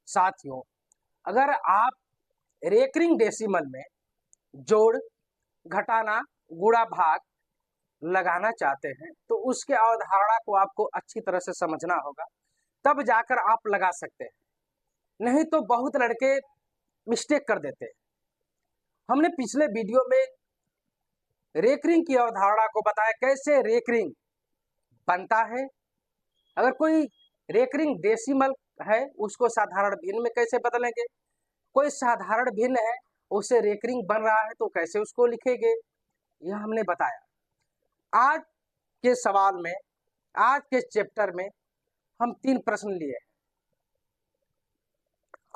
साथियों, अगर आप रेकरिंग डेसिमल में जोड़, घटाना, गुणा, भाग लगाना चाहते हैं तो उसके अवधारणा को आपको अच्छी तरह से समझना होगा, तब जाकर आप लगा सकते हैं। नहीं तो बहुत लड़के मिस्टेक कर देते हैं। हमने पिछले वीडियो में रेकरिंग की अवधारणा को बताया, कैसे रेकरिंग बनता है। अगर कोई रेकरिंग डेसिमल है उसको साधारण भिन्न में कैसे बदलेंगे, कोई साधारण भिन्न है उससे रेकरिंग बन रहा है तो कैसे उसको लिखेंगे, यह हमने बताया। आज के सवाल में, आज के चैप्टर में हम 3 प्रश्न लिए हैं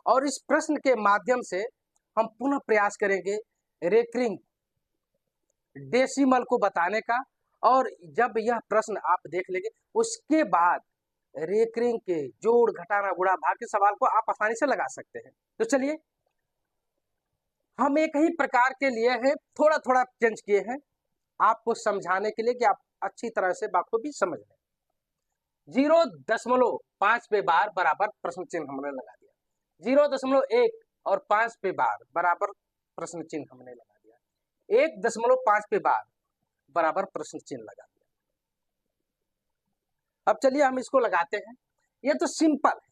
और इस प्रश्न के माध्यम से हम पुनः प्रयास करेंगे रेकरिंग डेसिमल को बताने का। और जब यह प्रश्न आप देख लेंगे उसके बाद रेकरिंग के जोड़, घटाना, गुणा, भाग के सवाल को आप आसानी से लगा सकते हैं। तो चलिए, हम एक ही प्रकार के लिए हैं, थोड़ा थोड़ा चेंज किए हैं आपको समझाने के लिए कि आप अच्छी तरह से बात को भी समझ लें। 0.5 पे बार बराबर प्रश्न चिन्ह हमने लगा दिया। 0.1 और 5 पे बार बराबर प्रश्न चिन्ह हमने लगा दिया। 1.5 पे बार बराबर प्रश्न चिन्ह लगा दिया। अब चलिए हम इसको लगाते हैं। यह तो सिंपल है।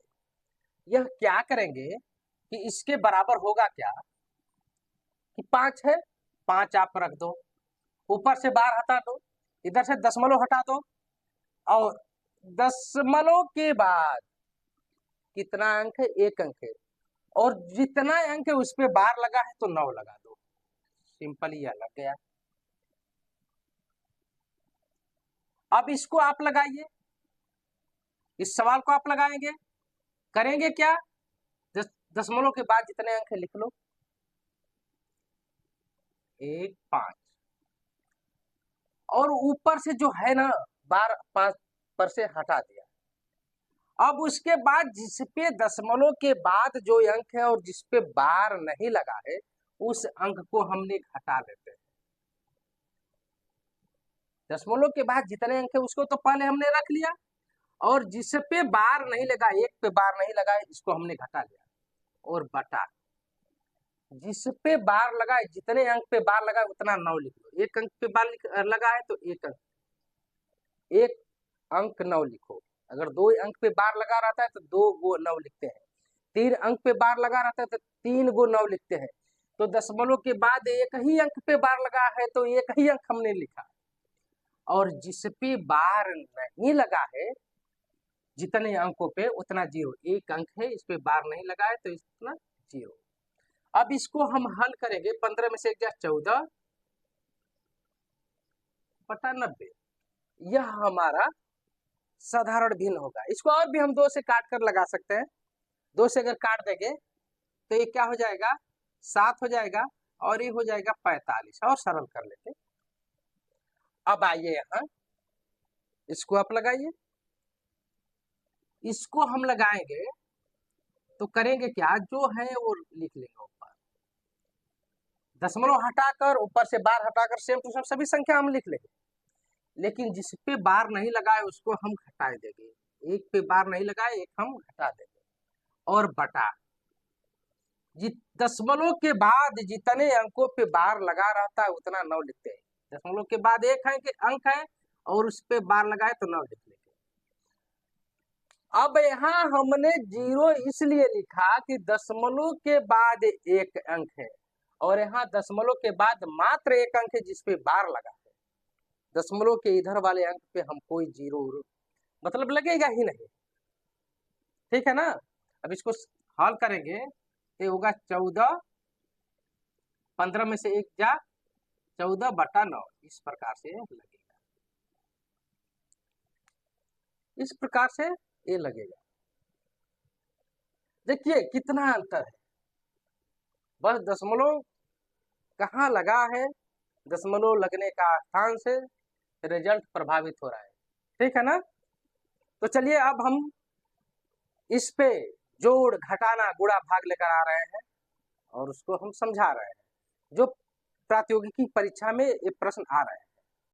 यह क्या करेंगे कि इसके बराबर होगा क्या कि 5 है, 5 आप रख दो, ऊपर से बार हटा दो, इधर से दशमलव हटा दो, और दशमलव के बाद कितना अंक है, 1 अंक है, और जितना अंक है उस पे बार लगा है तो 9 लगा दो। सिंपल ही लग गया। अब इसको आप लगाइए, इस सवाल को आप लगाएंगे, करेंगे क्या, दशमलव के बाद जितने अंक है लिख लो, 1, 5, और ऊपर से जो है ना बार 5 पर से हटा दिया। अब उसके बाद जिसपे दशमलव के बाद जो अंक है और जिसपे बार नहीं लगा है उस अंक को हमने घटा लेते हैं। दशमलव के बाद जितने अंक है उसको तो पहले हमने रख लिया, और जिसपे बार नहीं लगा, 1 पे बार नहीं लगा है, इसको हमने घटा लिया, और बटा जिसपे बार लगा है, जितने अंक पे बार लगा है उतना 9 लिख लो। 1 अंक पे बार लगा है तो 1 अंक 9 लिखो। अगर 2 अंक पे बार लगा रहता है तो 2 गो 9 लिखते हैं। 3 अंक पे बार लगा रहता है तो 3 गो 9 लिखते हैं। तो दशमलव के बाद 1 ही अंक पे बार लगा है तो 1 ही अंक हमने लिखा, और जिसपे बार नहीं लगा है जितने अंकों पे उतना 0। 1 अंक है, इस पे बार नहीं लगा है तो इतना 0। अब इसको हम हल करेंगे। 15 में से 1 जा 14 बटा 90, यह हमारा साधारण भिन्न होगा। इसको और भी हम 2 से काट कर लगा सकते हैं। 2 से अगर काट देंगे तो ये क्या हो जाएगा, 7 हो जाएगा, और ये हो जाएगा 45। और सरल कर लेते। अब आइए यहाँ, इसको आप लगाइए। इसको हम लगाएंगे तो करेंगे क्या, जो है वो लिख लेंगे ऊपर, दशमलव हटाकर ऊपर से बार हटाकर सेम टू सेम सभी संख्या हम लिख लेंगे। लेकिन जिस पे बार नहीं लगा है उसको हम घटा देंगे। 1 पे बार नहीं लगा है, 1 हम घटा देंगे, और बटा दशमलव के बाद जितने अंकों पे बार लगा रहता है उतना 9 लिखते हैं। दशमलव के बाद 1 अंक है और उस पे बार लगाए तो 9 लिख लेंगे। अब यहाँ हमने 0 इसलिए लिखा कि दशमलव के बाद 1 अंक है, और यहाँ दशमलव के बाद मात्र 1 अंक है जिसपे बार लगा है। दशमलव के इधर वाले अंक पे हम कोई 0 मतलब लगेगा ही नहीं। ठीक है ना। अब इसको हल करेंगे, ये होगा 14, 15 में से 1 जा 14 बटा 9, इस प्रकार से लगेगा। इस प्रकार से ये लगेगा। देखिए कितना अंतर है, बस दशमलव कहाँ लगा है, दशमलव लगने का स्थान से रिजल्ट प्रभावित हो रहा है। ठीक है ना। तो चलिए अब हम इस पे जोड़, घटाना, गुणा, भाग लेकर आ रहे हैं और उसको हम समझा रहे हैं, जो प्रात्यौगिकी परीक्षा में ये प्रश्न आ रहे हैं।